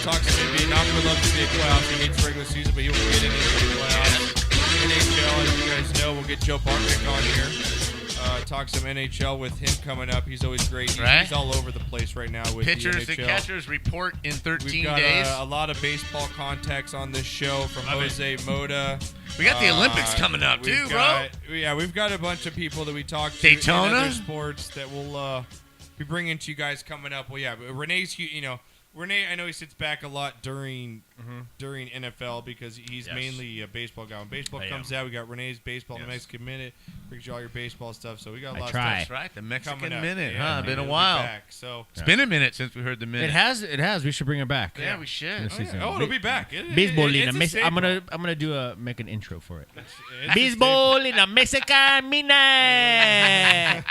talk some NBA. Knocker loves the playoffs. He hates regular season, but he will get into the playoffs. NHL, as you guys know, we'll get Joe Bartnick on here. Talk some NHL with him coming up. He's always great. He's all over the place right now with pitchers the NHL. and catchers report in 13 We've got days. A lot of baseball contacts on this show from Jose Moda. We got the Olympics coming up too, bro. Yeah, we've got a bunch of people that we talked to Daytona? in other sports that we'll be bringing to you guys coming up. Well, yeah, Renee's, Renee, I know he sits back a lot during NFL because he's mainly a baseball guy. When baseball comes out, we got Renee's Baseball in the Mexican Minute. Brings you all your baseball stuff. So we got a lot of stuff. That's right, the Mexican Minute, huh? Been a while. Back, so it's been a minute since we heard the minute. It has. We should bring it back. Yeah, we should. It'll be back. Baseball in a I'm gonna make an intro for it. Baseball in a Mexican Minute.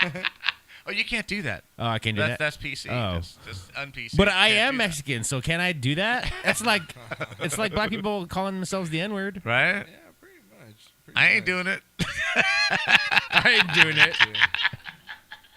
Oh, you can't do that. Oh, I can't do that. That's PC. Oh. That's un-PC. But I am Mexican, so can I do that? It's like black people calling themselves the N-word, right? Yeah, pretty much. I ain't doing it. I ain't doing it.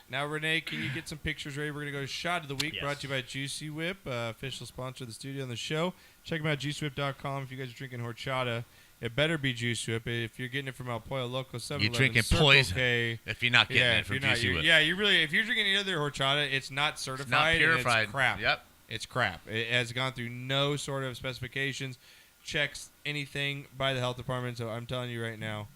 Now, Renee, can you get some pictures ready? We're going to go to Shot of the Week, brought to you by Juicy Whip, official sponsor of the studio and the show. Check them out, juicywhip.com. If you guys are drinking horchata, it better be Juicy Whip. If you're getting it from El Pollo Loco 7-Eleven, you're drinking Circle poison. K, if you're not getting it from Juicy Whip. Yeah, if you're drinking any other horchata, it's not certified. It's not purified. And it's crap. Yep. It's crap. It has gone through no sort of specifications, checks, anything by the health department. So I'm telling you right now,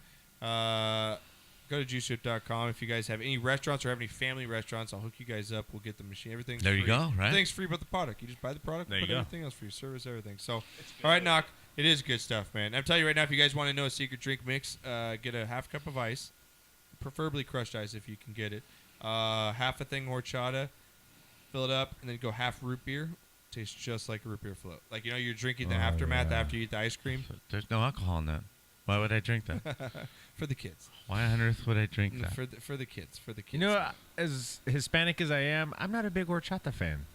go to juicewhip.com. If you guys have any restaurants or have any family restaurants, I'll hook you guys up. We'll get the machine. Everything's there free. You go, right? Everything's free but the product. You just buy the product, there put you everything else for your service, everything. So, all right, Knock. It is good stuff, man. I'm telling you right now, if you guys want to know a secret drink mix, get a half cup of ice, preferably crushed ice if you can get it. Half a thing horchata, fill it up, and then go half root beer. Tastes just like a root beer float. Like, you're drinking the aftermath after you eat the ice cream. There's no alcohol in that. Why would I drink that? For the kids. Why on earth would I drink that? For the kids. For the kids. You know, as Hispanic as I am, I'm not a big horchata fan.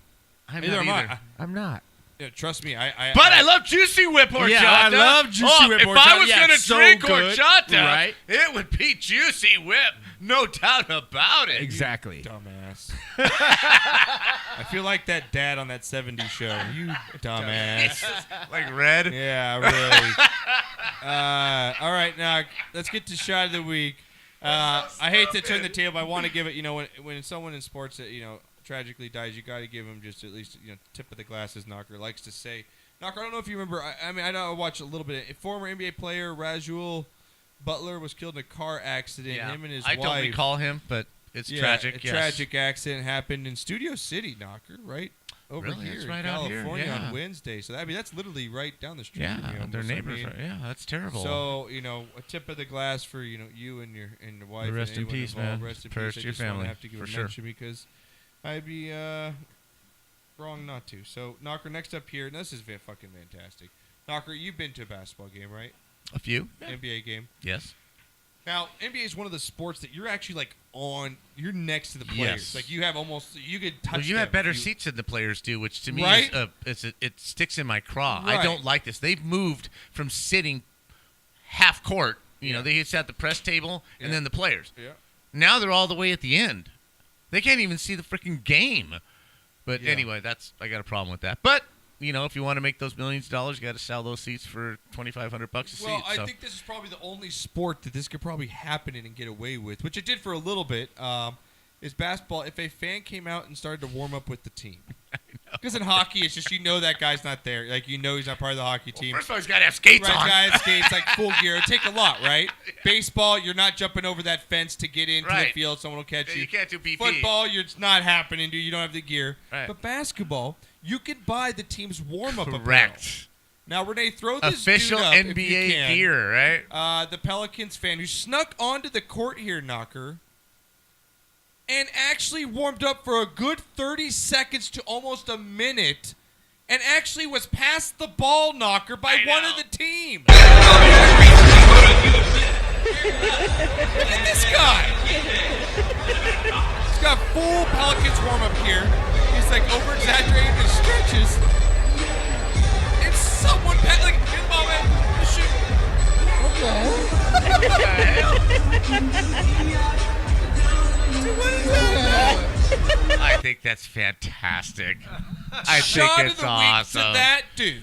Neither am I. I'm not. Yeah, trust me, but I love Juicy Whip horchata. Yeah, I love Juicy Whip horchata. If I was going to drink good, horchata, right? It would be Juicy Whip. No doubt about it. Exactly. Dumbass. I feel like that dad on that 70s show. You dumbass. Like Red? Yeah, really. All right, now let's get to Shot of the Week. I hate to turn the table. I want to give it, when someone in sports that, tragically dies, you got to give him just at least tip of the glass, as Knocker likes to say. Knocker, I don't know if you remember. I know I watched a little bit. A former NBA player, Rajul Butler, was killed in a car accident. Yeah. Him and his I wife. don't recall him, but it's tragic. A tragic accident happened in Studio City, Knocker, right over really? here That's in right California out here. on Wednesday. So that's literally right down the street. Yeah, their neighbors. Yeah, that's terrible. So a tip of the glass for you and your wife. Rest in peace, man. Rest in Prayers peace. to your family. I have to give a mention because I'd be wrong not to. So, Knocker, next up here, and this is fucking fantastic. Knocker, you've been to a basketball game, right? A few. NBA game. Yes. Now, NBA is one of the sports that you're actually you're next to the players. Yes. Like you could touch. Well, you have better seats than the players do, which to me it sticks in my craw. Right. I don't like this. They've moved from sitting half court. They used to have the press table and then the players. Yeah. Now they're all the way at the end. They can't even see the freaking game. But anyway, I got a problem with that. But if you want to make those millions of dollars, you got to sell those seats for $2,500 a seat. Well, I think this is probably the only sport that this could probably happen in and get away with, which it did for a little bit. Is basketball. If a fan came out and started to warm up with the team, because in hockey it's just that guy's not there. Like he's not part of the hockey team. First of all, he's got to have skates on. Right, guys, skates like full gear. It'd take a lot, right? Yeah. Baseball, you're not jumping over that fence to get into the field. Someone will catch you. You can't do PP. Football, it's not happening, dude. You don't have the gear. Right. But basketball, you can buy the team's warm-up apparel. Correct. Now, Renee, throw this official dude up NBA if you can. gear, right? The Pelicans fan who snuck onto the court here, Knocker, and actually warmed up for a good 30 seconds to almost a minute, and actually was past the ball, Knocker, by one of the team. Look at this guy. He's got full Pelicans warm-up here. He's over-exaggerating his stretches. And someone, get the ball, man. Shoot. What the hell? Dude, what is that? I think that's fantastic. I think Shot of it's the awesome. week to that dude.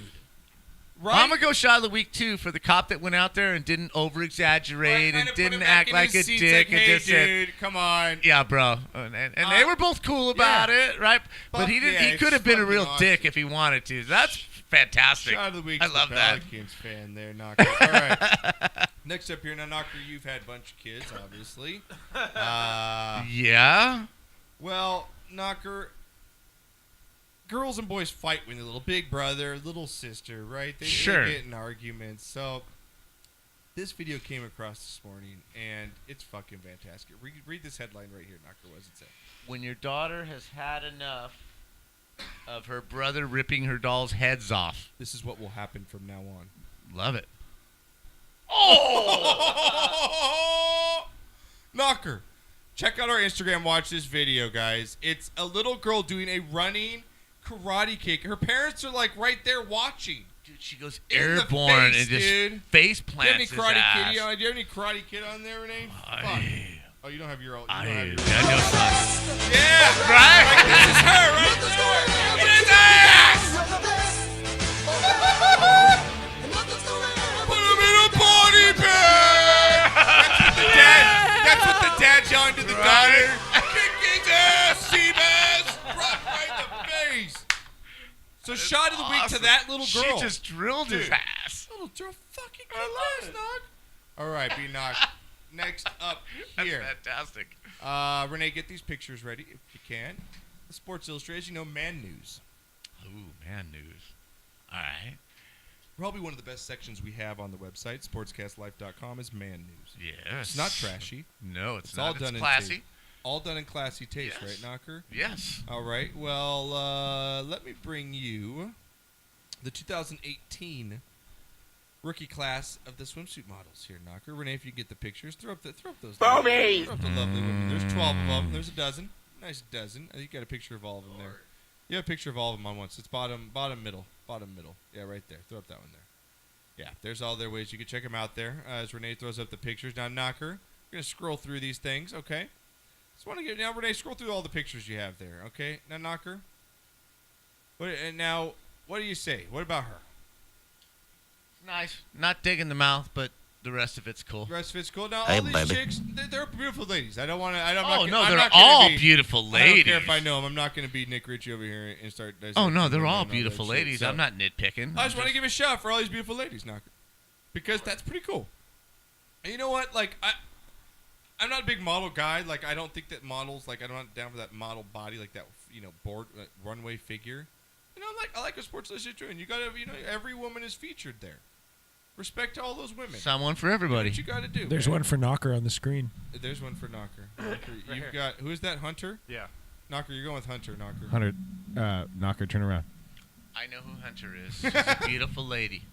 Right? I'm going to go shot of the week, too, for the cop that went out there and didn't over-exaggerate and didn't act like a dick. Hey, and just dude, come on. yeah, bro. And they were both cool about it, right? But he didn't. He could have been a real dick if he wanted to. That's fantastic. Shot of the week. I love that. Pelicans fan there, Knocker. All right. Next up here, now, Knocker, you've had a bunch of kids, obviously. Yeah? Well, Knocker, girls and boys fight with a little big brother, little sister, right? They get in arguments. So this video came across this morning, and it's fucking fantastic. Read this headline right here, Knocker. What does it say? When your daughter has had enough of her brother ripping her doll's heads off. This is what will happen from now on. Love it. Oh! Knocker, check out our Instagram. Watch this video, guys. It's a little girl doing a running karate kick. Her parents are like right there watching. Dude, she goes In the airborne face, and just dude. face Do you have any plants his karate ass. kid? Do you have any karate kid on there, Renee? Fuck. Oh, you don't have your own. You don't have your I know son. Yeah, Right? Like, this is her right there. Get his ass! Put him in a body bag. That's what the dad's yelling to the daughter. Kick his ass, Seabass! Right in the face. So shot of the week to that little girl. She just drilled his ass. Little girl fucking kicked ass, Nog. All right, B-Nog. Next up here. That's fantastic. Renee, get these pictures ready if you can. The Sports Illustrated, you know, man news. Ooh, man news. All right. Probably one of the best sections we have on the website, sportscastlife.com, is man news. Yes. It's not trashy. No, it's all not. done It's in classy. taste. All done in classy taste, Yes. right, Knocker? Yes. All right. Well, let me bring you the 2018 rookie class of the swimsuit models here, Knocker. Renee, if you get the pictures, throw up those. Throw up the lovely women. There's 12 of them. There's a dozen. Nice dozen. I think you got a picture of all of them there. You have a picture of all of them on once. It's bottom, middle. Yeah, right there. Throw up that one there. Yeah, there's all their ways. You can check them out there as Renee throws up the pictures. Now, Knocker, we're going to scroll through these things, okay? Just want to get now, Renee, scroll through all the pictures you have there, okay? Now, Knocker, what do you say? What about her? Nice. Not digging the mouth, but the rest of it's cool. The rest of it's cool. Now, all these chicks, they're beautiful ladies. I don't want to. They're all beautiful ladies. I don't care if I know them. I'm not going to be Nick Ritchie over here and start. Oh no, they're all beautiful ladies. So, I'm not nitpicking. I just want to give a shout for all these beautiful ladies, Knocker, because that's pretty cool. And you know what? Like I'm not a big model guy. Like I don't think that models. Like I'm not down for that model body. Like that. Board runway figure. I like what Sports Illustrated doing. You gotta. Every woman is featured there. Respect to all those women. Someone for everybody. What you got to do. There's one for Knocker on the screen. There's one for Knocker. You've got who is that? Hunter. Yeah. Knocker, you're going with Hunter. Knocker. Hunter, Knocker, turn around. I know who Hunter is. She's a beautiful lady.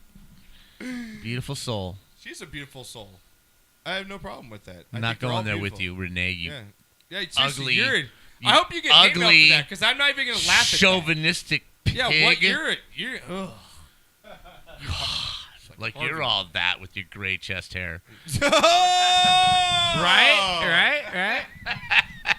Beautiful soul. She's a beautiful soul. I have no problem with that. I'm not going there with you, Renee. You yeah. ugly. I hope you get hate mail ugly, for that because I'm not even going to laugh at that. Chauvinistic pig. Yeah, what? You're. Ugh. Like you're all that with your gray chest hair. Right.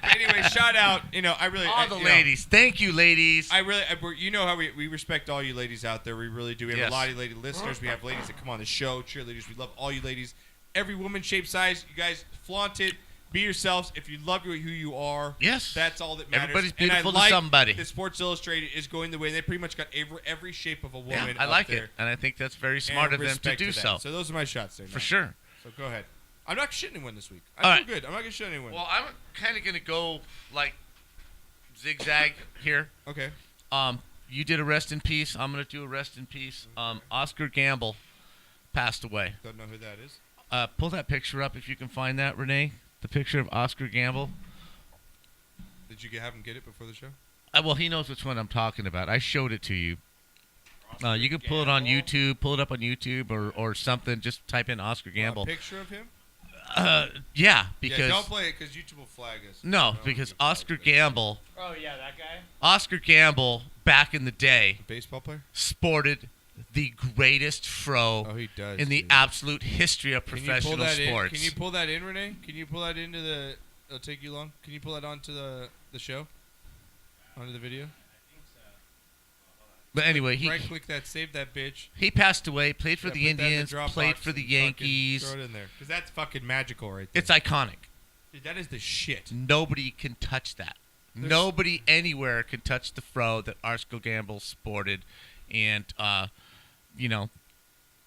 Anyway, shout out. I really all the ladies. Thank you, ladies. I really, how we respect all you ladies out there. We really do. We have a lot of lady listeners. We have ladies that come on the show, cheerleaders. We love all you ladies. Every woman, shape, size. You guys flaunt it. Be yourselves. If you love who you are, yes, that's all that matters. Everybody's beautiful and I to somebody. The Sports Illustrated is going the way. They pretty much got every shape of a woman. Yeah, I like there. it, and I think that's very smart of them to do so. So those are my shots there. For sure. So go ahead. I'm not shitting anyone this week. I feel good. I'm not gonna shit anyone. Well, I'm kind of gonna go like zigzag here. Okay. You did a rest in peace. I'm gonna do a rest in peace. Oscar Gamble passed away. Don't know who that is. Pull that picture up if you can find that, Renee. The picture of Oscar Gamble. Did you have him get it before the show? Well, he knows which one I'm talking about. I showed it to you. You can pull it on YouTube. Pull it up on YouTube or something. Just type in Oscar Gamble. A picture of him? Yeah, because don't play it because YouTube will flag us. No, because Oscar Gamble. Oh yeah, that guy. Oscar Gamble, back in the day, a baseball player, sported the greatest fro in the absolute history of professional sports. Can you pull that in, Renee? Can you pull that into the? It'll take you long. Can you pull that onto the show? onto the video? But anyway, right-click that, save that bitch. He passed away, played for the put that in Indians, played for the Yankees. Throw it in there. Because that's fucking magical right there. It's iconic. Dude, that is the shit. Nobody can touch that. Nobody anywhere can touch the fro that Oscar Gamble sported. And, you know.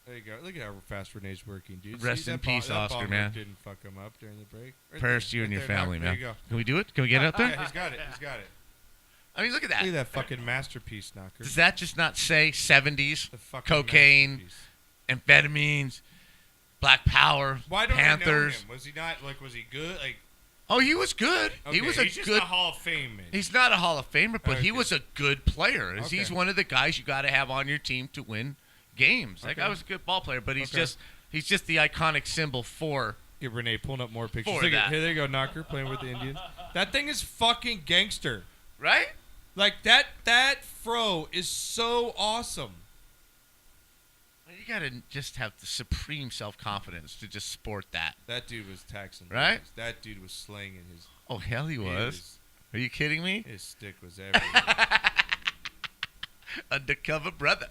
There you go. Look at how fast Renee's working, dude. Rest in peace, Oscar, man. Didn't fuck him up during the break. Prayers to you and your family, man. There you go. Can we do it? Can we get it up there? Yeah, he's got it. He's got it. I mean, look at that. Look at that fucking masterpiece, Knocker. Does that just not say 70s, The fucking cocaine, masterpiece. amphetamines, Black Power, Why don't Panthers? I know him? Was he not, like, was he good? Like, Oh, he was good. okay, He was he's just good. a Hall of Fame man. He's not a Hall of Famer, but he Okay. was a good player. Okay. He's one of the guys you got to have on your team to win games. That Okay. guy was a good ball player, but he's Okay. just the iconic symbol for. Get Renee pulling up more pictures. For Look at, that. here, there you go, Knocker, playing with the Indians. That thing is fucking gangster. Right? Like, that fro is so awesome. You got to just have the supreme self-confidence to just sport that. That dude was taxing. Right? Dudes. That dude was slinging his... Oh, hell he was. Are you kidding me? His stick was everywhere. Undercover brother.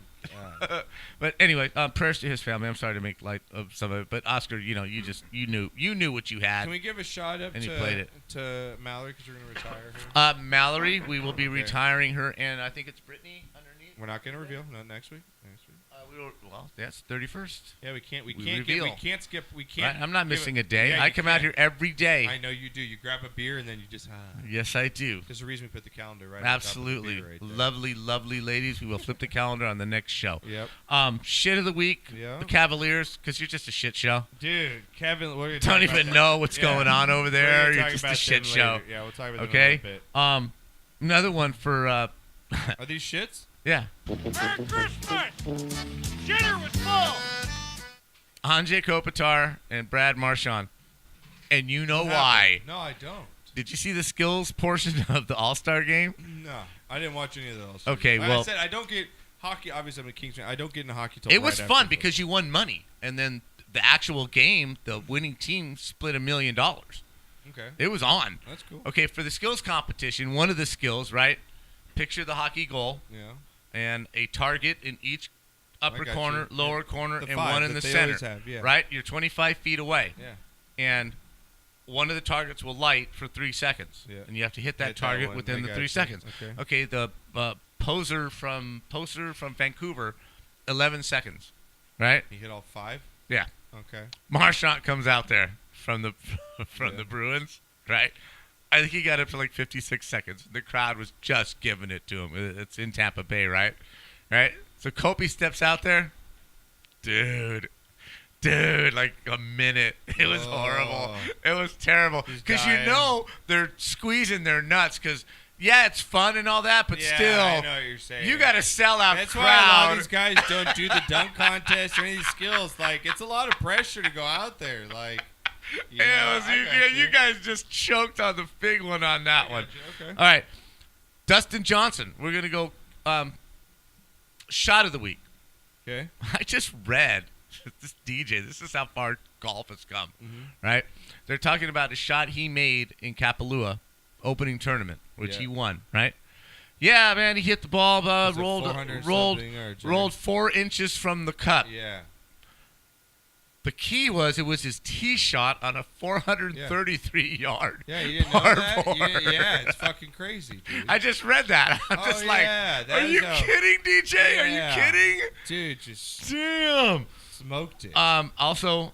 Yeah. But anyway, prayers to his family. I'm sorry to make light of some of it, but Oscar, you know, you knew what you had. Can we give a shout out And he played it. to Mallory because we're going to retire her? Mallory, we will be Okay. retiring her, and I think it's Brittany underneath. We're not going to reveal. Not next week. Next week. That's 31st. Yeah, we can't reveal. skip. We Right? can't. I'm not give missing it- a day. Yeah, I you come out can't. here every day. I know you do. You grab a beer and then you just. Yes, I do. There's a reason we put the calendar right. Absolutely. On top of the beer right there. Lovely, lovely ladies. We will flip the calendar on the next show. Yep. Shit of the week. Yeah. The Cavaliers, because you're just a shit show. Dude, Kevin, what are you Don't talking even about know what's Yeah. going on over We're there. gonna You're talk just a about shit them show. later. Yeah, we'll talk about Okay. them in a little Another one for bit. Are these shits? yeah. Merry Christmas! Dinner was full! Anjay Kopitar and Brad Marchand. And you know What why. happened? No, I don't. Did you see the skills portion of the All-Star game? No, I didn't watch any of those. Okay, Like well- I said, I don't get hockey. Obviously, I'm a Kings fan. I don't get into hockey till It right was after fun the- because you won money. And then the actual game, the winning team split $1 million. Okay, It was on. that's cool. Okay, for the skills competition, one of the skills, right? Picture the hockey goal Yeah. and a target in each upper got corner, you. lower Yeah. corner, The and five one in that the they center. always have, yeah. Right? You're 25 feet away. Yeah. And one of the targets will light for 3 seconds. Yeah. And you have to hit that Hit that target one. within I the got 3 you. seconds. Okay. The poser from Vancouver, 11 seconds. Right? He hit all 5. Yeah. Okay. Marchand comes out there from the Yeah. the Bruins, right? I think he got up to like 56 seconds. The crowd was just giving it to him. It's in Tampa Bay, right? Right? So Kobe steps out there. Dude, like a minute. It was horrible. It was terrible. He's Because you dying. know they're squeezing their nuts because, yeah, it's fun and all that, but Yeah, still, I know what you're saying. you got to sell out That's crowd. why a lot of these guys don't do the dunk contest or any of these skills. Like, it's a lot of pressure to go out there. Like, you know, Yeah, I got you guys just choked on the big one on that one. Okay. All right. Dustin Johnson. We're going to go shot of the week. Okay. I just read this DJ. This is how far golf has come, Mhm. right? They're talking about a shot he made in Kapalua opening tournament, which Yeah. he won, right? Yeah, man, he hit the ball, Was it rolled 400-something yards, right? rolled 4 inches from the cup. Yeah. The key was it was his tee shot on a 433 yard. Yeah, you didn't know par that? four. Yeah, it's fucking crazy, dude. I just read that. I'm Oh, just yeah, like, that are is you how- kidding, DJ? Are Yeah. you kidding? Dude, just Damn. smoked it. Also,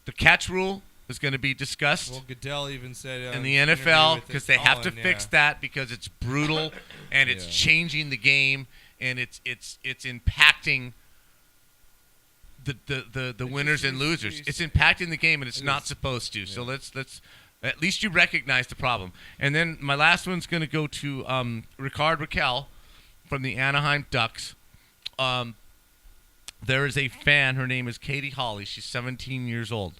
the catch rule is going to be discussed Well, Goodell even said in on the an NFL interview with because they have to Colin, fix yeah. that because it's brutal and it's Yeah. changing the game and it's impacting the winners just and needs- losers. needs- It's impacting the game and it's It not is. supposed to. So Yeah. let's at least you recognize the problem. And then my last one's going to go to Ricard Raquel from the Anaheim Ducks. There is a fan. Her name is Katie Hawley. She's 17 years old.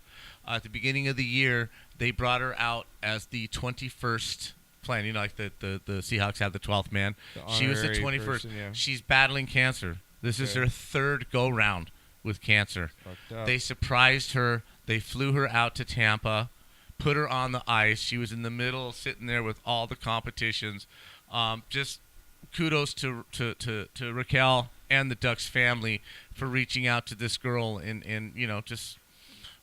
At the beginning of the year, they brought her out as the 21st plan. You know, like the Seahawks have the 12th man. The She was the honorary 21st. person, yeah. She's battling cancer. This is Okay. her 3rd go-round with cancer. Fucked up. They surprised her. They flew her out to Tampa, put her on the ice. She was in the middle, sitting there with all the competitions. Just kudos to Raquel and the Ducks family for reaching out to this girl and just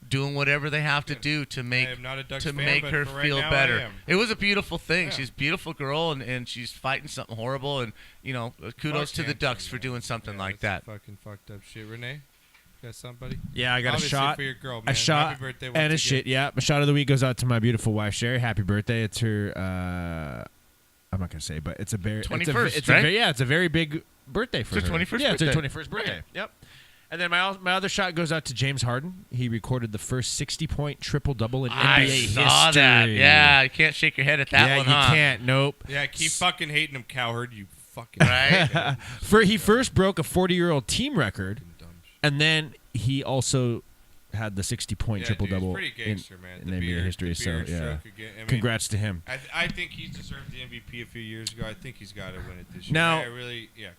doing whatever they have to do to make her feel better. It was a beautiful thing. Yeah. She's a beautiful girl and she's fighting something horrible and kudos to the Ducks for doing something like that. Fucking fucked up shit. Renee, you got somebody? Yeah, I got Obviously a shot. For your girl, man. A shot Happy birthday and a shit. Yeah, my shot of the week goes out to my beautiful wife Sherry. Happy birthday! It's her. I'm not gonna say, but it's a very 21st. It's a very big birthday for her. It's her 21st. Yeah, birthday. it's her 21st birthday. Right. Yep. And then my other shot goes out to James Harden. He recorded the first 60-point triple-double in NBA history. I saw that. Yeah, you can't shake your head at that one, huh? Yeah, you can't. Nope. Yeah, keep fucking hating him, Cowherd. You fucking right. Yeah. He first broke a 40-year-old team record, and then he also had the 60-point triple-double in NBA history. So, yeah. Congrats to him. I think he deserved the MVP a few years ago. I think he's got to win it this year. Now,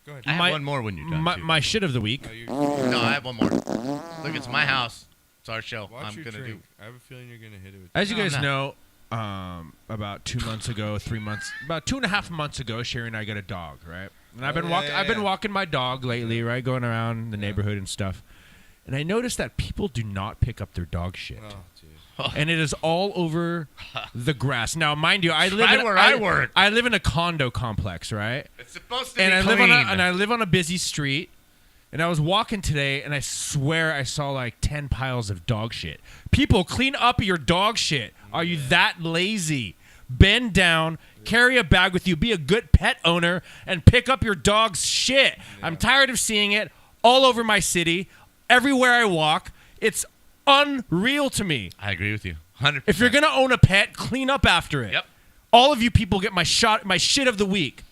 go ahead. I have one more when you're done. My shit of the week. No, I have one more. Look, it's my house. It's our show. Watch your drink. I have a feeling you're going to hit it with As you guys know, about 2 months ago, 3 months, about 2.5 months ago, Sherry and I got a dog, right? And I've been walking my dog lately, right, going around the neighborhood and stuff. And I noticed that people do not pick up their dog shit. Oh, dude. And it is all over the grass. Now, mind you, I live in a condo complex, right? It's supposed to be clean. I live on a busy street. And I was walking today, and I swear I saw like 10 piles of dog shit. People, clean up your dog shit. Are you that lazy? Bend down, carry a bag with you, be a good pet owner, and pick up your dog's shit. Yeah. I'm tired of seeing it all over my city. Everywhere I walk, it's unreal to me. I agree with you, 100%. If you're gonna own a pet, clean up after it. Yep. All of you people get my shit of the week.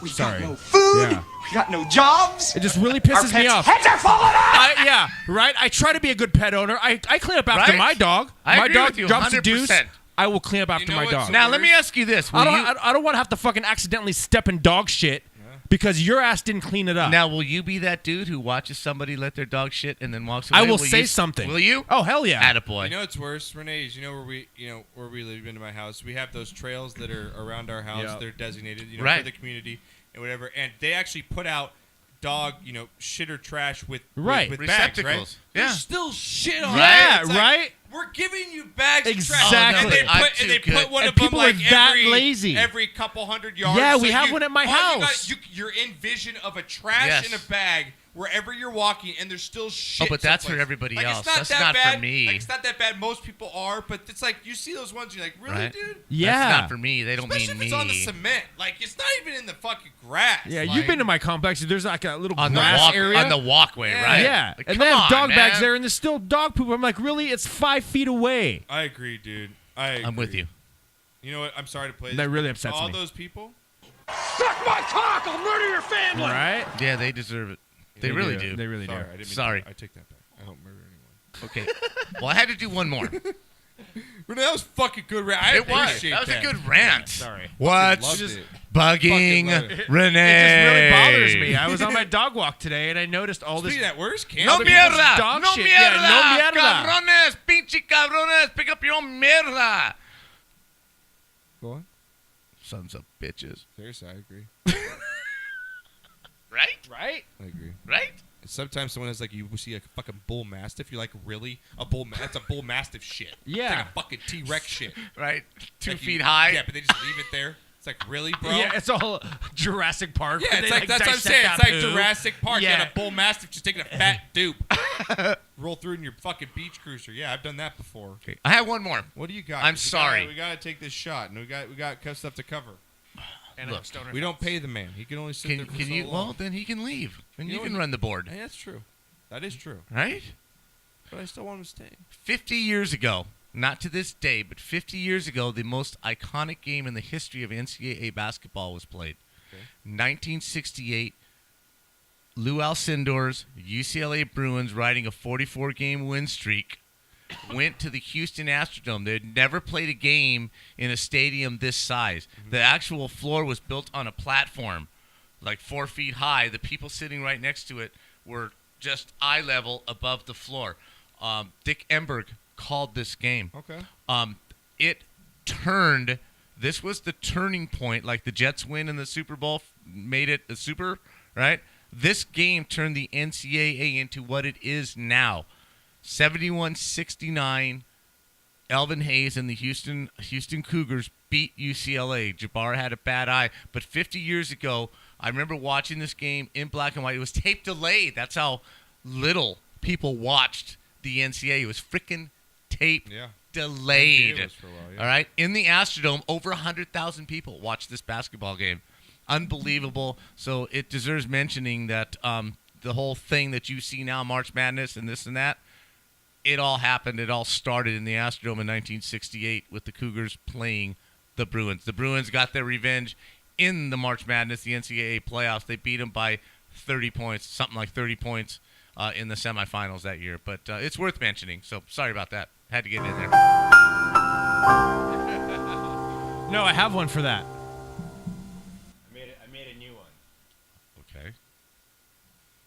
We got no food. Yeah. We got no jobs. It just really pisses me off. Heads are falling off. Yeah, right. I try to be a good pet owner. I clean up after my dog. I my agree dog with you, drops 100%. a deuce. I will clean up after my dog. Now let me ask you this: I don't want to have to fucking accidentally step in dog shit. Because your ass didn't clean it up. Now, will you be that dude who watches somebody let their dog shit and then walks away? I will say something. Will you? Oh, hell yeah. Attaboy. You know what's worse, Renee, is where we live into my house, we have those trails that are around our house. Yep. They're designated, for the community and whatever. And they actually put out dog, shit or trash with bags, right? Yeah. There's still shit on it. It's right? We're giving you bags of trash. Exactly. And they put one and of them people are that lazy. every couple hundred yards. Yeah, we have one at my house. You're in vision of a trash in a bag wherever you're walking, and there's still shit. Oh, but that's for everybody else. That's not bad. for me. It's not that bad. Most people are, but it's like you see those ones, you're like, really, right? dude? Yeah. That's not for me. They don't Especially mean me. Especially if it's on the cement. Like, it's not even in the fucking grass. Yeah, you've been to my complex. There's like a little grass area. On the walkway, right? Yeah. Like, and they have dog bags there, and there's still dog poop. I'm like, really? It's 5 feet away. I agree, dude. I'm with you. You know what? I'm sorry to play this. That really upsets me. All those people. Suck my cock! I'll murder your family! Right? Yeah, they deserve it. They really do. They really do. Sorry. I take that back. I don't murder anyone. Okay. Well, I had to do one more. That was fucking good rant. It was. That was a good rant. Sorry. What's bugging Renee? It just really bothers me. I was on my dog walk today, and I noticed all this. Speaking of that, where's No mierda! Dog No shit. mierda! Yeah, no mierda! Cabrones! Pinche cabrones! Pick up your own mierda! Go on. Sons of bitches. Seriously, I agree. Right? I agree. Right? Sometimes someone has you see a fucking bull mastiff. You're like, really? That's a bull mastiff shit. Yeah. It's like a fucking T-Rex shit. Right? 2 feet high. Yeah, but they just leave it there. It's like, really, bro? Yeah, it's all Jurassic Park. Yeah, it's that's what I'm saying. It's like Jurassic Park. Yeah. You got a bull mastiff just taking a fat dupe. Roll through in your fucking beach cruiser. Yeah, I've done that before. Okay. I have one more. What do you got? I'm sorry. We got to take this shot, and we got stuff to cover. Look, we don't pay the man. He can only sit there for so long. Well, then he can leave, and you can run the board. Hey, that's true. That is true. Right? But I still want him to stay. 50 years ago, not to this day, but 50 years ago, the most iconic game in the history of NCAA basketball was played. Okay. 1968, Lou Alcindor's UCLA Bruins, riding a 44-game win streak, went to the Houston Astrodome. They had never played a game in a stadium this size. Mm-hmm. The actual floor was built on a platform, like 4 feet high. The people sitting right next to it were just eye level above the floor. Dick Enberg called this game. Okay. It turned This was the turning point. Like the Jets win in the Super Bowl made it a super, right? This game turned the NCAA into what it is now. 71-69. Elvin Hayes and the Houston Cougars beat UCLA. Jabbar had a bad eye. But 50 years ago, I remember watching this game in black and white. It was tape delayed. That's how little people watched the NCAA. It was freaking tape delayed. It was for a while, yeah. All right? In the Astrodome, over 100,000 people watched this basketball game. Unbelievable. So it deserves mentioning that the whole thing that you see now, March Madness and this and that, it all happened. It all started in the Astrodome in 1968 with the Cougars playing the Bruins. The Bruins got their revenge in the March Madness, the NCAA playoffs. They beat them by 30 points, something like 30 points in the semifinals that year. But it's worth mentioning. So sorry about that. Had to get it in there. No, I have one for that. I made a new one. Okay.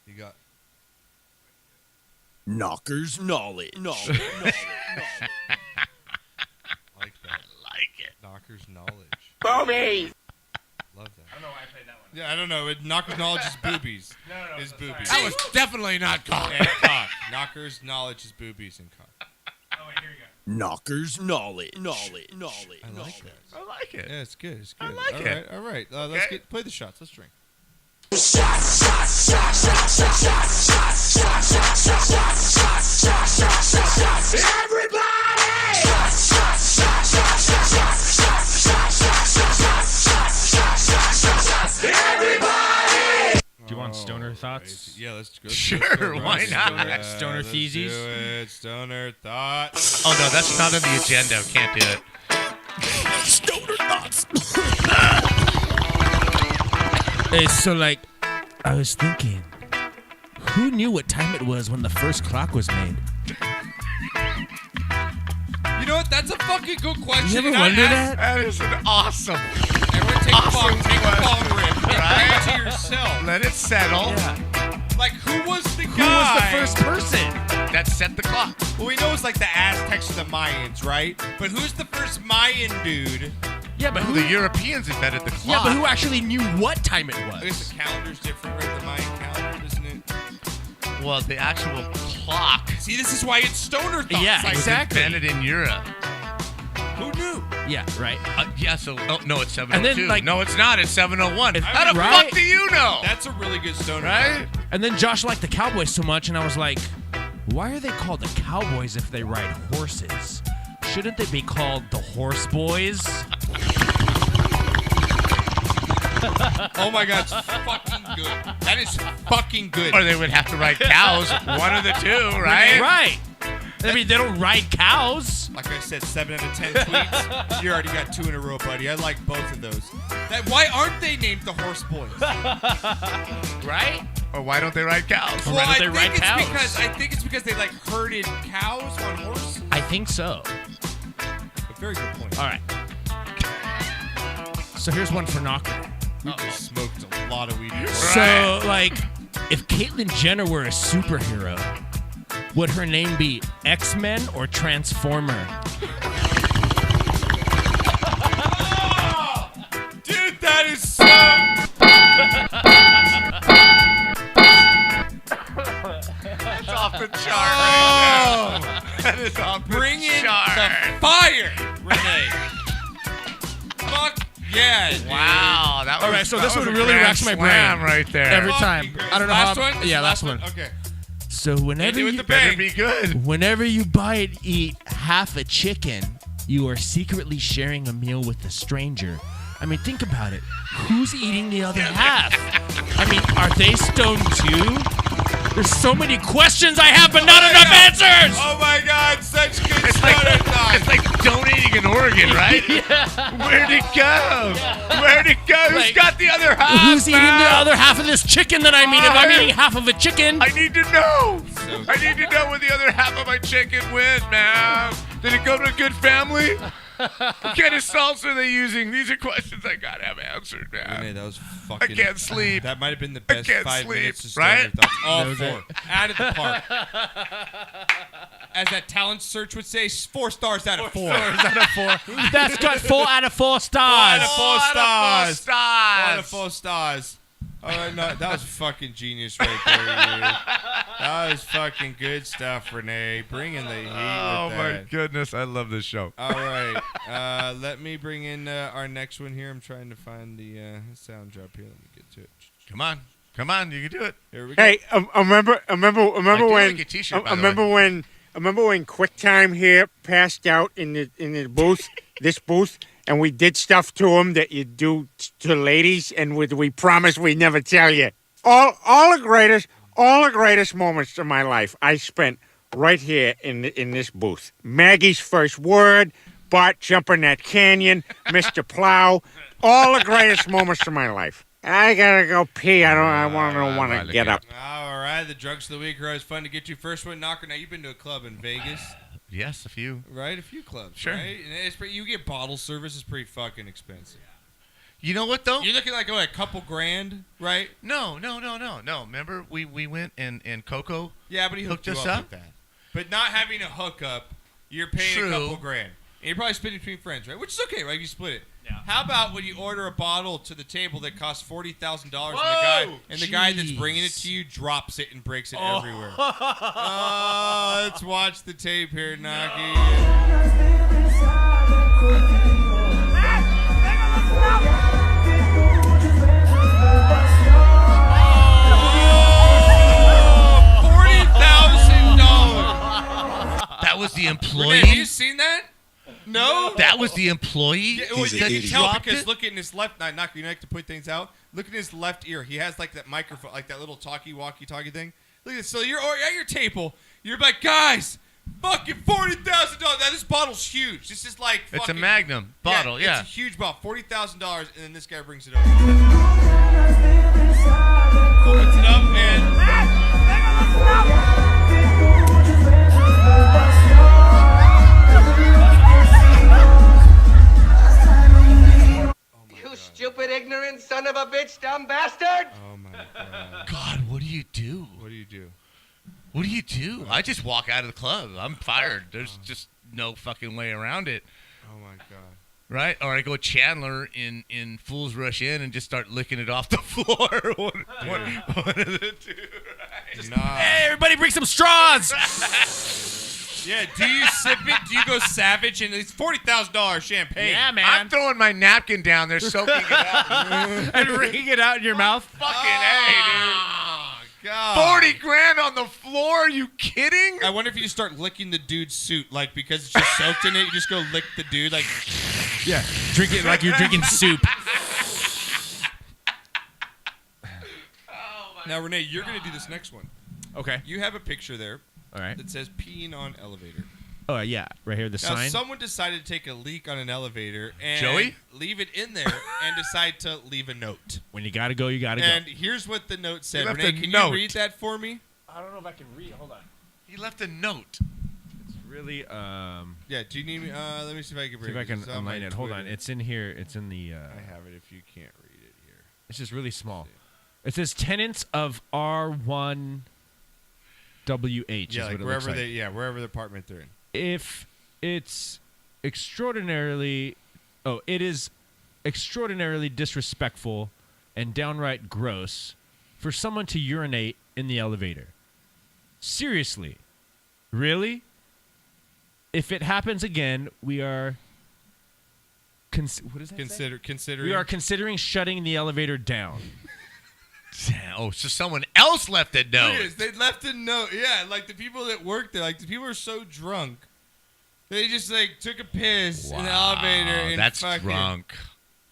You got Knocker's knowledge. I like that. I like it. Knocker's knowledge. Boobies! Love that. I don't know why I played that one. Yeah, I don't know. Knocker's knowledge is boobies. No, Is boobies. That was definitely not cock. And cock. Knocker's knowledge is boobies and cock. Oh, wait, here you go. Knocker's knowledge. I like that. I like it. Yeah, it's good. It's I good. like it. All right. Let's Okay. play the shots. Let's drink. Do you want stoner thoughts? Yeah, let's go. Sure, let's go. why not? Stoner let's theses? do it. Stoner thoughts. Oh, no, that's not on the agenda. Can't do it. Stoner thoughts. Hey, so like, I was thinking, who knew what time it was when the first clock was made? You know what? That's a fucking good question. You ever And I wonder asked- that? That is an awesome. Everyone take Awesome a bong rip and right? bring it to yourself. Let it settle. Like, who was the Who guy? was the first person? That set the clock. Well, we know it's like the Aztecs or the Mayans, right? But who's the first Mayan dude? Yeah, but The Europeans invented the clock. Yeah, but who actually knew what time it I guess was? the calendar's different, right? The Mayan calendar, isn't it? Well, the actual clock See, this is why it's stoner thoughts. Yeah, Like, was exactly. invented in Europe. Who knew? Yeah, right. Yeah, so, no, it's 7:02. And then, like- no, it's not. It's 7:01. How the Right? fuck do you know? That's a really good stoner Right? And then Josh liked the Cowboys so much, and I was like, why are they called the Cowboys if they ride horses? Shouldn't they be called the Horse Boys? Oh my God, it's fucking good. That is fucking good. Or they would have to ride cows. One of the two, right? Right. I mean, they don't ride cows. Like I said, 7 out of 10 tweets. You already got 2 in a row, buddy. I like both of those. Why aren't they named the Horse Boys? Right? Or why don't they ride cows? Or why don't they ride cows? I think it's because they like herded cows on horses. I think so. A very good point. All right. So here's one for Knocker. We just smoked a lot of weed. So, like, if Caitlyn Jenner were a superhero, would her name be X-Men or Transformer? Dude, that is so. That's off the chart right there. That is off the Bring in chart. the fire, Renee. Fuck yeah, dude. Wow. That was, All right, so that this was one a really grand racks my slam brain. right there. Every Fucking time. great. I don't know Last how. one? This is Yeah, the last one. Okay. So whenever Hit it with you the Better bang. be good. whenever you buy and eat half a chicken, you are secretly sharing a meal with a stranger. I mean, think about it. Who's eating the other half? I mean, are they stoned too? There's so many questions I have, but not enough answers. Oh my God, such good It's stoner thoughts. it's like donating an organ, right? Where'd it go? Where'd it go? Who's Like, got the other half? Who's eating the man? other half of this chicken that I'm eating? If I'm eating half of a chicken, I need to know. So I need to know where the other half of my chicken went, man. Did it go to a good family? What kind of salsa are they using? These are questions I gotta have answered, Renee, man. that was fucking. I can't sleep. That might have been the best can't 5 sleep, minutes of stoner right? thoughts. All That was 4. it. Out of the park. as that talent search would say, 4 stars out of 4. That's got 4 out of 4 stars. 4 stars. 4 out of 4 4 stars. Oh, no, that was fucking genius right there, dude. That was fucking good stuff, Renee. Bringing the heat with that. my goodness, I love this show. All right. Let me bring in our next one here. I'm trying to find the sound drop here. Let me get to it. Come on, you can do it. Here we go. Hey, I remember I do when like your t-shirt, I by the way. remember when QuickTime here passed out in the booth, this booth, and we did stuff to him that you do to ladies, and we promised we'd never tell you. All the greatest moments of my life I spent right here in this booth. Maggie's first word, Bart jumping that canyon, Mr. Plow, all the greatest moments of my life. I gotta go pee. I want to get up. All right. The drugs of the week are always fun to get to. First one, Knocker. Now, you've been to a club in Vegas. Yes, a few. Right? A few clubs, Sure. right? And it's you get bottle service. It's pretty fucking expensive. You know what, though? You're looking like a couple grand, right? No. Remember, we went and Coco Yeah, but he hooked you us up up. with that. But not having a hookup, you're paying True. a couple grand. And you're probably splitting between friends, right? Which is okay, right? You split it. Yeah. How about when you order a bottle to the table that costs $40,000 and the guy that's bringing it to you drops it and breaks it everywhere? Let's watch the tape here, Naki. That was the employee? Renee, have you seen that? No? That was the employee? Yeah, well, He's you an can idiot. tell Dropped because it? look in his left. Knock, you like to point things out. Look in his left ear. He has like that microphone, like that little walkie-talkie thing. Look at this. So you're at your table. You're like, guys, fucking $40,000. Now this bottle's huge. This is like It's a fucking, Magnum bottle, yeah. It's a huge bottle, $40,000, and then this guy brings it over. Opens it up and. You stupid, ignorant son of a bitch, dumb bastard! Oh my god. God, what do you do? What do you do? What do you do? I just walk out of the club. I'm fired. There's just no fucking way around it. Oh my god. Right? Or I go Chandler in Fools Rush In and just start licking it off the floor. one of the two, right? Nah. Hey, everybody bring some straws. Yeah, do you sip it? Do you go savage? And it's $40,000 champagne. Yeah, man. I'm throwing my napkin down there, soaking it up. And wringing it out in your mouth. Fucking A, Oh, God. dude. 40 grand on the floor? Are you kidding? I wonder if you just start licking the dude's suit, like because it's just soaked in it. You just go lick the dude, like. Yeah, drink it like you're drinking soup. Now, Renee, you're gonna do this next one. Okay. You have a picture there All right. that says "peeing on elevator." Oh yeah, right here the Now, sign. someone decided to take a leak on an elevator and Joey? leave it in there and decide to leave a note. When you gotta go, you gotta And go. here's what the note said. He left Renee, a can note. you read that for me? I don't know if I can read. Hold on. He left a note. It's really Yeah. Do you need me? Let me see if I can read see if I can It's on my online it. Hold on. Twitter. It's in here. It's in the. I have it. If you can't read it here. It's just really small. It says tenants of R1WH. Yeah, is like what it wherever looks like. wherever the apartment they're in. If it's it is extraordinarily disrespectful and downright gross for someone to urinate in the elevator. Seriously, really? If it happens again, we are. What does that say? Considering. We are considering shutting the elevator down. Oh, so someone else left a Look note. at this. They left a note. Yeah, like the people that work there, like the people are so drunk. They just like took a piss in the elevator and That's fucking, drunk.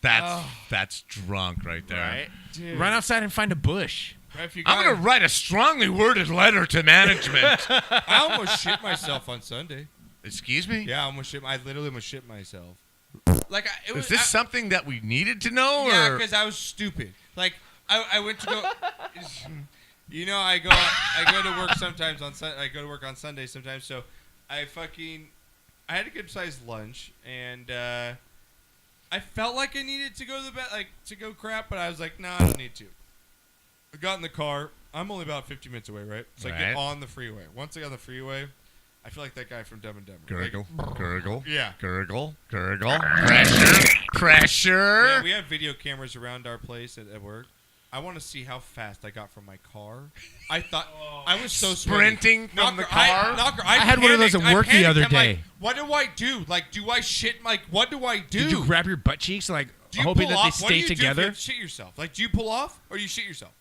That's drunk right there. Right? Dude. Run outside and find a bush. Right, if you I'm got- going to write a strongly worded letter to management. I almost shit myself on Sunday. Excuse me? Yeah, I literally almost shit myself. Like it was Is this something that we needed to know? Yeah, or? because I was stupid. Like I went to go. You know, I go to work sometimes on I go to work on Sundays sometimes. So I had a good sized lunch and I felt like I needed to go to the bed, like to go crap, but I was like, nah, I don't need to. I got in the car. I'm only about 50 minutes away, right? So I Right. get on the freeway. Once I got on the freeway, I feel like that guy from Dumb and Dumber. Gurgle, gurgle, Yeah. gurgle, gurgle. Pressure. Yeah, we have video cameras around our place at work. I want to see how fast I got from my car. I thought I was so Sprinting sweaty. from the car? I had one of those at panicked. work I the other panicked. I'm day. like, what do I do? Like, do I shit? Like, what do I do? Did you grab your butt cheeks, like Do you hoping pull that they off? What do stay you do if together? you have to shit yourself? Like, do you pull off or you shit yourself?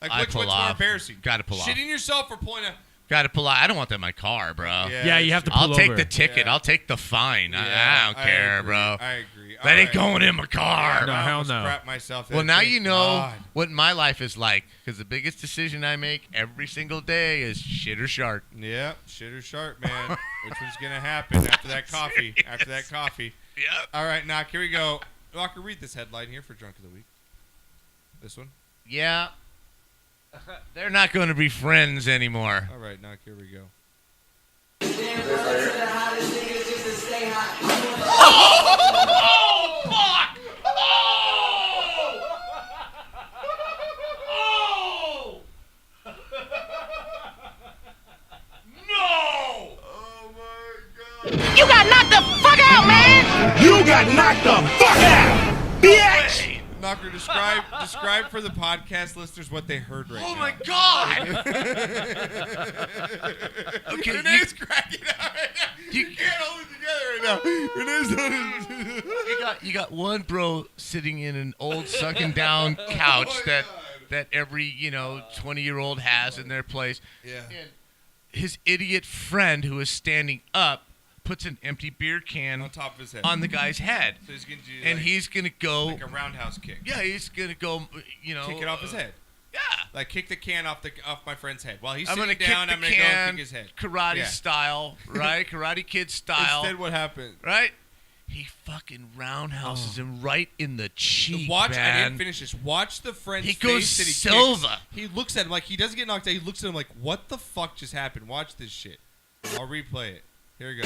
Like, I which pull one's more off. embarrassing? Gotta pull off. Shitting yourself or pulling a... Got to pull out. I don't want that in my car, bro. Yeah, you have to pull I'll take over. the ticket. Yeah. I'll take the fine. Yeah, I don't care, agree. bro. I agree. That ain't going in my car. No, I hell almost no. crap myself. Well, now Thank you know God. what my life is like, because the biggest decision I make every single day is shit or shark. Yep, shit or shark, man. Which one's gonna happen after that coffee? After that coffee. Yep. All right, Knock. Here we go. Walker, read this headline here for Drunk of the Week. This one. Yeah. They're not going to be friends anymore. All right, Knock. Here we go. Oh, fuck! Oh! No! Oh my God. You got knocked the fuck out, man! You got knocked the fuck out, bitch! Knocker, describe for the podcast listeners what they heard right Oh now. my god! Okay, Renee's cracking up right now. You can't hold it together right now. Renee's you got one bro sitting in an old sunken down couch that every 20-year-old has in their place. Yeah. And his idiot friend who is standing up puts an empty beer can On top of his head. on the guy's head, So he's gonna do and like, he's gonna go. like a roundhouse kick. Yeah, he's gonna go. Kick it off his head. Yeah. Like kick the can off my friend's head. While he's I'm sitting gonna down, kick I'm the gonna go can, and kick his head. karate Yeah. style, right? Karate Kid style, Instead, what happened? right? He fucking roundhouses him right in the cheek, Watch, man. I didn't finish this. Watch the friend's He goes face that he Silva. kicks. He looks at him like he doesn't get knocked out. He looks at him like, what the fuck just happened? Watch this shit. I'll replay it. Here we go.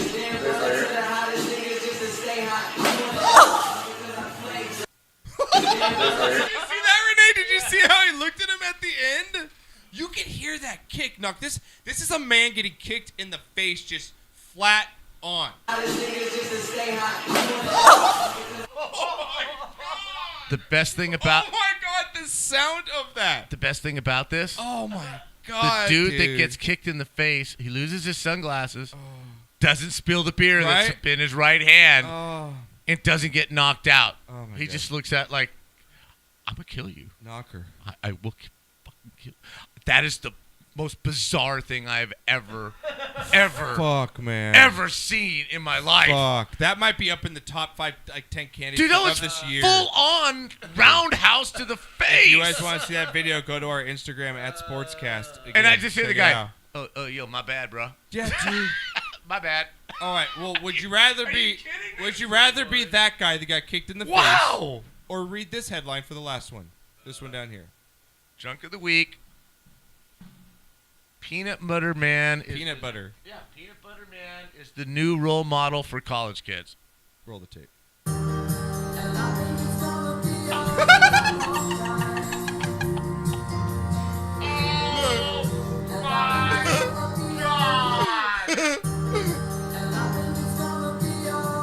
Did you see that, Renee? Did you see how he looked at him at the end? You can hear that kick. Knock. This is a man getting kicked in the face just flat on. The best thing about Oh my God, the sound of that. the best thing about this, Oh my the God, dude that gets kicked in the face, he loses his sunglasses, doesn't spill the beer that's Right? in his right hand, Oh, and doesn't get knocked out. Oh my he God. just looks at like, I'm gonna kill you. knocker. I will fucking kill. That is the most bizarre thing I've ever Fuck, man. ever seen in my life. Fuck. That might be up in the top 5, like 10 candidates Dude, that of was this year. full on roundhouse to the face. If you guys want to see that video, go to our Instagram at Sportscast. and I Again, just hear the check it guy, out. yo, my bad, bro. Yeah, dude. My bad. All right. Well, would you rather be? Would you rather be that guy that got kicked in the face, Wow. or read this headline for the last one? This one down here. Drunk of the week. Peanut Butter Man. Peanut butter. Yeah, Peanut Butter Man is the new role model for college kids. Roll the tape.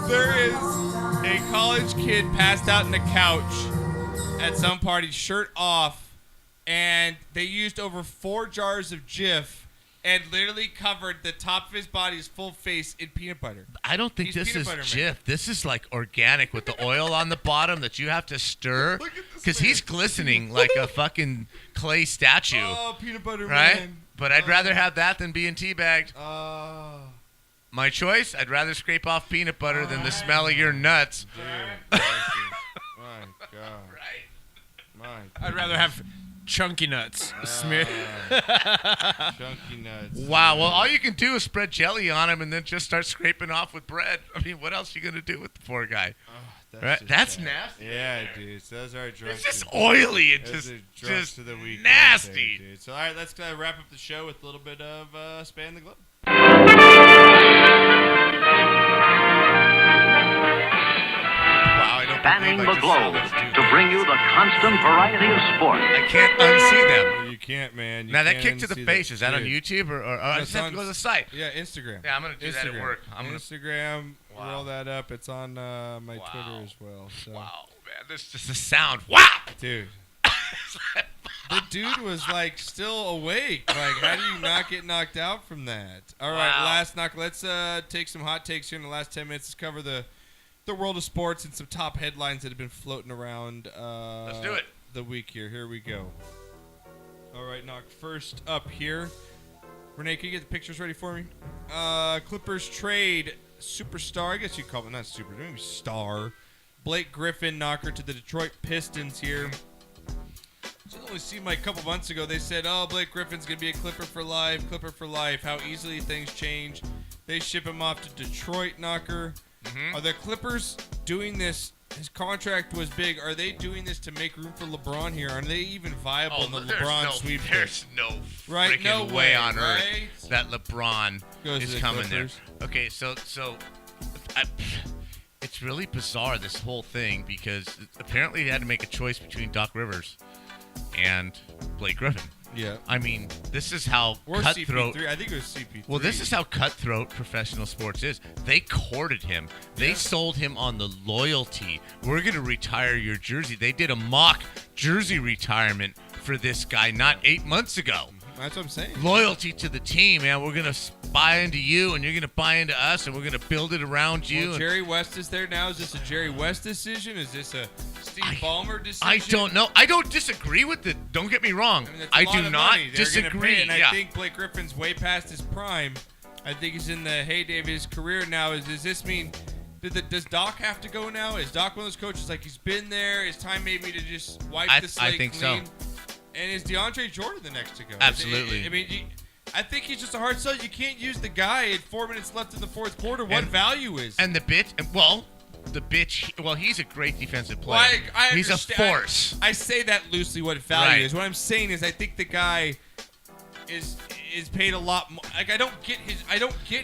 There is a college kid passed out in the couch at some party, shirt off, and they used over 4 jars of Jif and literally covered the top of his body, his full face, in peanut butter. I don't think He's this peanut is butter man. Jif. This is like organic with the oil on the bottom that you have to stir. Look at this Because man. he's glistening like a fucking clay statue. Oh, peanut butter right? man. But I'd rather have that than being teabagged. Oh. My choice, I'd rather scrape off peanut butter than the smell of your nuts. Dude, my God. Right. My I'd rather have chunky nuts. Smear. chunky nuts. Wow, well, all you can do is spread jelly on him and then just start scraping off with bread. I mean, what else are you going to do with the poor guy? Right? just That's bad. nasty. Yeah, dude. So those are drunk. It's just oily and Those just, are drunk just to the week. nasty. Dude. So, all right, let's wrap up the show with a little bit of Span the Globe. Wow, I don't spanning the globe to bring you the constant variety of sport. I can't unsee them. You can't, man. Now, that kick to the face, is that on Dude. YouTube or I just have to go to the site? Yeah, Instagram. Yeah, I'm going to do that at work. Instagram, Wow. roll that up. It's on my Twitter as well. So. Wow, man. This is just the sound. Wow! Dude. The dude was like still awake. Like, how do you not get knocked out from that? All right, Wow. last knock. Let's take some hot takes here in the last 10 minutes. Let's cover the world of sports and some top headlines that have been floating around. Let's do it. The week here. Here we go. All right, knock. First up here. Renee, can you get the pictures ready for me? Clippers trade superstar. I guess you call it not super. Maybe star. Blake Griffin, knocker to the Detroit Pistons here. It only seemed like a couple months ago they said, oh, Blake Griffin's going to be a Clipper for life, Clipper for life. How easily things change. They ship him off to Detroit, knocker. Are the Clippers doing this? His contract was big. Are they doing this to make room for LeBron here? Are they even viable in the LeBron sweepstakes? There's no Right? freaking No way on right? earth that LeBron Goes to is the coming Clippers. there. Okay, so it's really bizarre, this whole thing, because apparently they had to make a choice between Doc Rivers and Blake Griffin. Yeah. I mean, this is how Or cutthroat. CP3. I think it was CP3. Well, this is how cutthroat professional sports is. They courted him. They sold him on the loyalty. We're going to retire your jersey. They did a mock jersey retirement for this guy not 8 months ago. That's what I'm saying. Loyalty to the team, man. We're going to buy into you, and you're going to buy into us, and we're going to build it around you. Well, Jerry West is there now. Is this a Jerry West decision? Is this a Steve Ballmer decision? I don't know. I don't disagree with it. Don't get me wrong. I mean, that's I a lot do of not money. They're gonna disagree. pay, and Yeah. I think Blake Griffin's way past his prime. I think he's in the heyday of his career now. Does this mean does Doc have to go now? Is Doc one of those coaches like he's been there? Is time maybe to just wipe the slate I think clean? so. And is DeAndre Jordan the next to go? Absolutely. I mean, I think he's just a hard sell. You can't use the guy at 4 minutes left in the fourth quarter. What value is? And the bitch, he's a great defensive player. Well, I he's a understand. force. I say that loosely. What value Right. is? What I'm saying is, I think the guy is paid a lot more. Like I don't get him.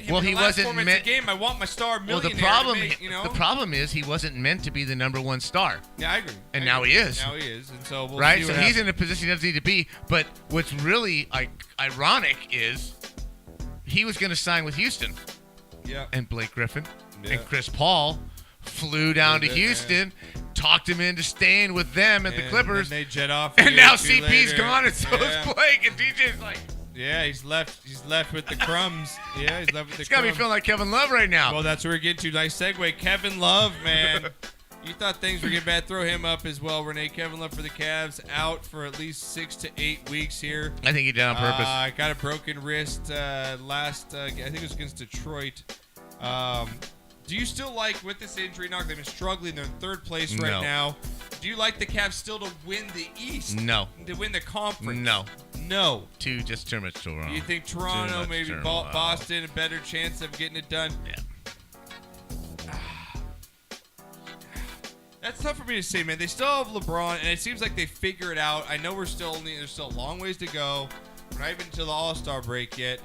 Well, in he the last wasn't 4 minutes meant- of the game. I want my star Well, millionaire. the problem, to make, you know? the problem is he wasn't meant to be the number one star. Yeah, I agree. And I now agree. he is. Now he is, and so we'll Right? see So what he's happens. in a position he doesn't need to be. But what's really ironic is he was going to sign with Houston. Yeah. And Blake Griffin Yeah. and Chris Paul flew down to Yeah. Houston, talked him into staying with them at the Clippers. And they jet off. And a now year or two CP's later. gone, and so Yeah. is Blake. And DJ's like, Yeah, he's left. He's left with the crumbs. Yeah, he's left with the it's got me crumbs. feeling like Kevin Love right now. Well, that's where we're getting to. Nice segue. Kevin Love, man. You thought things were getting bad. Throw him up as well, Renee. Kevin Love for the Cavs, out for at least 6 to 8 weeks here. I think he did it on purpose. Got a broken wrist last, I think it was against Detroit. Do you still like, with this injury knock, they've been struggling. They're in third place right No. now. Do you like the Cavs still to win the East? No. To win the conference? No. Just too much too wrong. Do you think Toronto, maybe Boston, a better chance of getting it done? Yeah. That's tough for me to say, man. They still have LeBron, and it seems like they figure it out. I know there's still a long ways to go. We're not even to the All-Star break yet,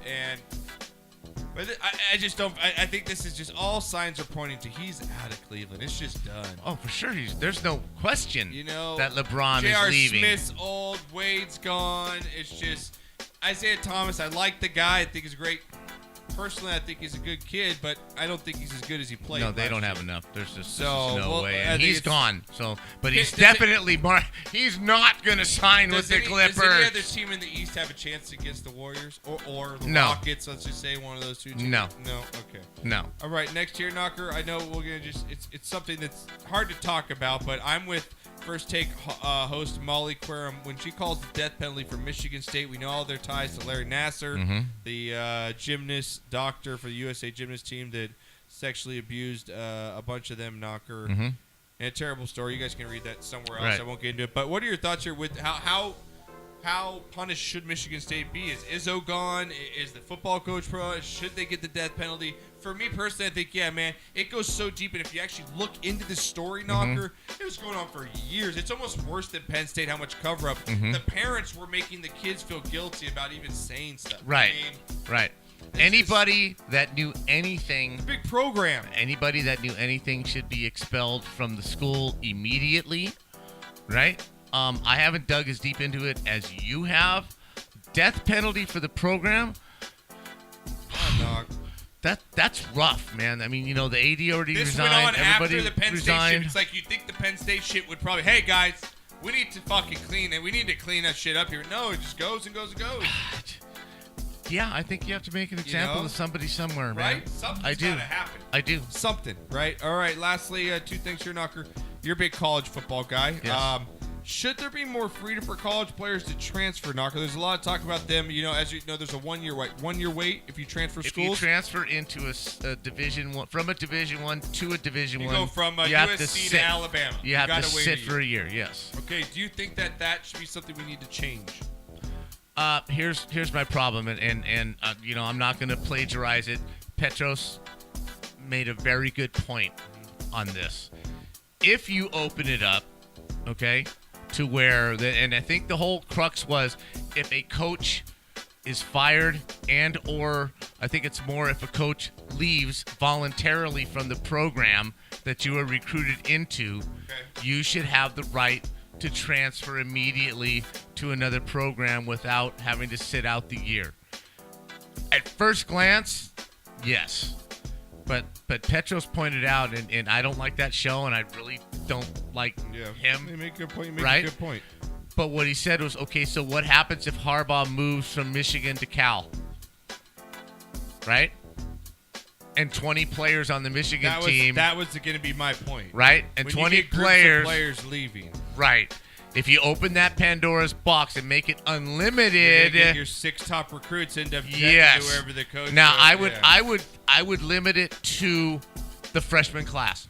but I just don't. I think this is just all signs are pointing to he's out of Cleveland. It's just done. Oh, for sure. There's no question that LeBron J.R. is leaving. Smith's old, Wade's gone. It's just Isaiah Thomas. I like the guy. I think he's great. Personally, I think he's a good kid, but I don't think he's as good as he played. No, they don't last have year. enough. There's just So, no well, way. I And think he's it's- gone. So, but he's Does it- definitely he's not going to sign with the Clippers. Does any other team in the East have a chance against the Warriors or the No. Rockets? Let's just say one of those two teams. No. No. Okay. No. All right. Next year, Knocker. I know we're gonna it's something that's hard to talk about, but I'm with First Take host Molly Querum when she calls the death penalty for Michigan State. We know all their ties to Larry Nasser, the gymnast doctor for the USA gymnast team that sexually abused a bunch of them. Knocker. And a terrible story. You guys can read that somewhere else. Right. I won't get into it. But what are your thoughts here with how punished should Michigan State be? Is Izzo gone? Is the football coach pro? Should they get the death penalty? For me personally, I think, yeah, man, it goes so deep. And if you actually look into the story, Knocker, it was going on for years. It's almost worse than Penn State, how much cover-up. The parents were making the kids feel guilty about even saying stuff. Right. I mean, Right. Anybody that knew anything, Big program. anybody that knew anything should be expelled from the school immediately, right? I haven't dug as deep into it as you have. Death penalty for the program. That's rough, man. I mean, the AD already This resigned. went on Everybody after the Penn State resigned. shit. It's like you think the Penn State shit would probably, hey guys, we need to fucking clean it. We need to clean that shit up here. No, it just goes and goes and goes. Yeah, I think you have to make an example of somebody somewhere, man. Right? Something's I do. gotta happen. I do. Something, right? All right, lastly, two things here, Knocker. You're a big college football guy. Yes. Should there be more freedom for college players to transfer, Knocker? There's a lot of talk about them. As you know, there's a 1 year wait if you transfer If schools. you transfer into a Division One, from a Division One to a Division You One, go from you have USC sit. to Alabama. You have to gotta wait sit a for a year. Yes. Okay, do you think that should be something we need to change? Here's my problem, and I'm not going to plagiarize it. Petros made a very good point on this. If you open it up, okay, to where and I think the whole crux was if a coach is fired or I think it's more if a coach leaves voluntarily from the program that you are recruited into, you should have the right to transfer immediately to another program without having to sit out the year. At first glance, yes. But Petros pointed out, and I don't like that show, and I really don't like him. You make a good point. You make right? a good point. But what he said was, okay, so what happens if Harbaugh moves from Michigan to Cal? Right? And 20 players on the Michigan team. That was going to be my point. Right? And when 20 you get players leaving. Right. If you open that Pandora's box and make it unlimited, get your 6 top recruits end up jetting yes. to wherever the coach. Now goes. I would limit it to the freshman class.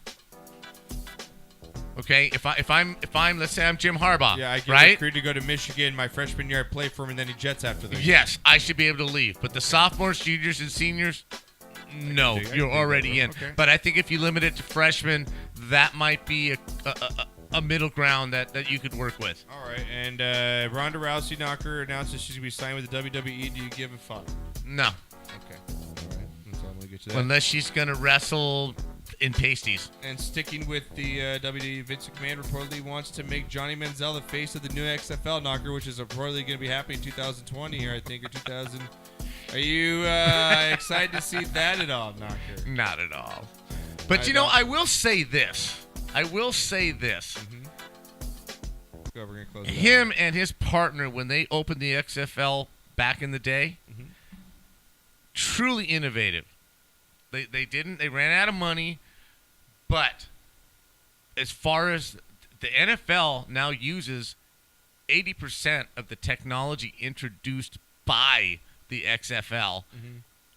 Okay, if I'm let's say I'm Jim Harbaugh, Yeah, I get right? recruited to go to Michigan my freshman year. I play for him, and then he jets after that. Yes, I should be able to leave. But the sophomores, juniors, and seniors, no, you're already in. Okay. But I think if you limit it to freshmen, that might be a middle ground that you could work with. All right, and Ronda Rousey Knocker announces she's going to be signed with the WWE. Do you give a fuck? No. Okay. All right. That's all I'm going to get to that. Unless she's going to wrestle in pasties. And sticking with the WWE, Vince McMahon reportedly wants to make Johnny Manziel the face of the new XFL, Knocker, which is reportedly going to be happening in 2020 here, I think, or 2000. Are you excited to see that at all, Knocker? Not at all. But, I will say this. Mm-hmm. Go, we're gonna close Him and his partner, when they opened the XFL back in the day, truly innovative. They ran out of money, but as far as the NFL now uses 80% of the technology introduced by the XFL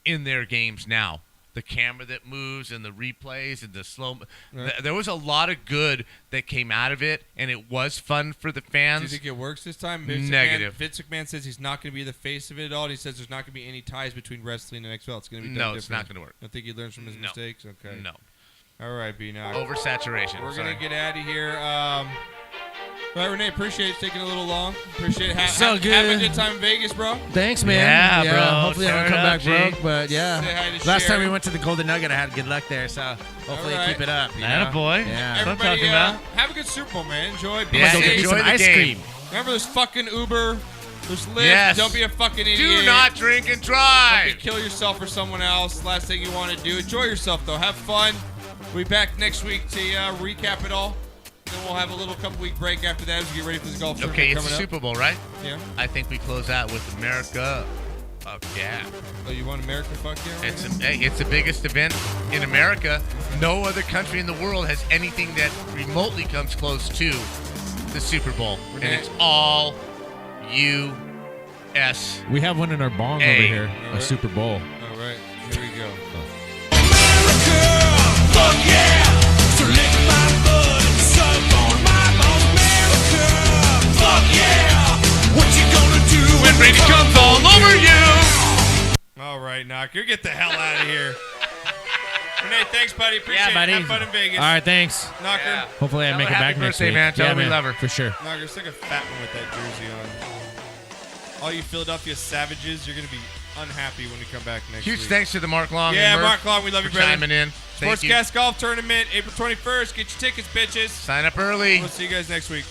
in their games now. The camera that moves and the replays and the slow. Right. There was a lot of good that came out of it, and it was fun for the fans. Do you think it works this time? Negative. Vince McMahon says he's not going to be the face of it at all. And he says there's not going to be any ties between wrestling and XFL. It's going to be no, it's not going to work. I think he learns from his mistakes. Okay. No. All right, B-Knock. Oversaturation. We're going to get out of here. Well, Renee, appreciate it taking a little long. Appreciate it. Have a good time in Vegas, bro. Thanks, man. Yeah, bro. Hopefully I don't come back G. broke, but yeah. Say hi to Last time Sharon. we went to the Golden Nugget, I had good luck there, so hopefully All right. keep it up. You know? Attaboy. Yeah. That's what I'm Everybody, talking about. have a good Super Bowl, man. Enjoy. Be Yeah, I'm gonna go get me safe. enjoy some the ice game. cream. Remember, there's fucking Uber. There's Lyft. Yes. Don't be a fucking idiot. Do not drink and Don't drive. kill yourself or someone else. Last thing you want to do. Enjoy yourself, though. Have fun. We'll be back next week to recap it all. Then we'll have a little couple-week break after that as we get ready for the golf tournament Okay, it's coming the up. Super Bowl, right? Yeah. I think we close out with America. Fuck yeah. Oh, you want America? Fuck yeah. Right? It's the biggest event in America. No other country in the world has anything that remotely comes close to the Super Bowl. And it's all U.S. We have one in our bong over here, All right. a Super Bowl. All right. Here we go. Fuck yeah! So lick my butt and suck on my bones, America! Fuck yeah! What you gonna do when Brady comes all over you? All right, Knocker. Get the hell out of here. Renee, thanks, buddy. Appreciate Yeah, buddy. it. Have fun in Vegas. All right, thanks. Knocker. Yeah. Hopefully I Tell make her it happy back next birthday, week. man. Tell yeah, her we man, love her. for sure. Knocker, it's like a fat one with that jersey on. All you Philadelphia Savages, you're going to be unhappy when we come back next Huge week. thanks to the Mark Long. Yeah, and Murph Mark Long, we love you, for brother. chiming in. Thank you. Sportscast Golf Tournament, April 21st. Get your tickets, bitches. Sign up early. We'll see you guys next week.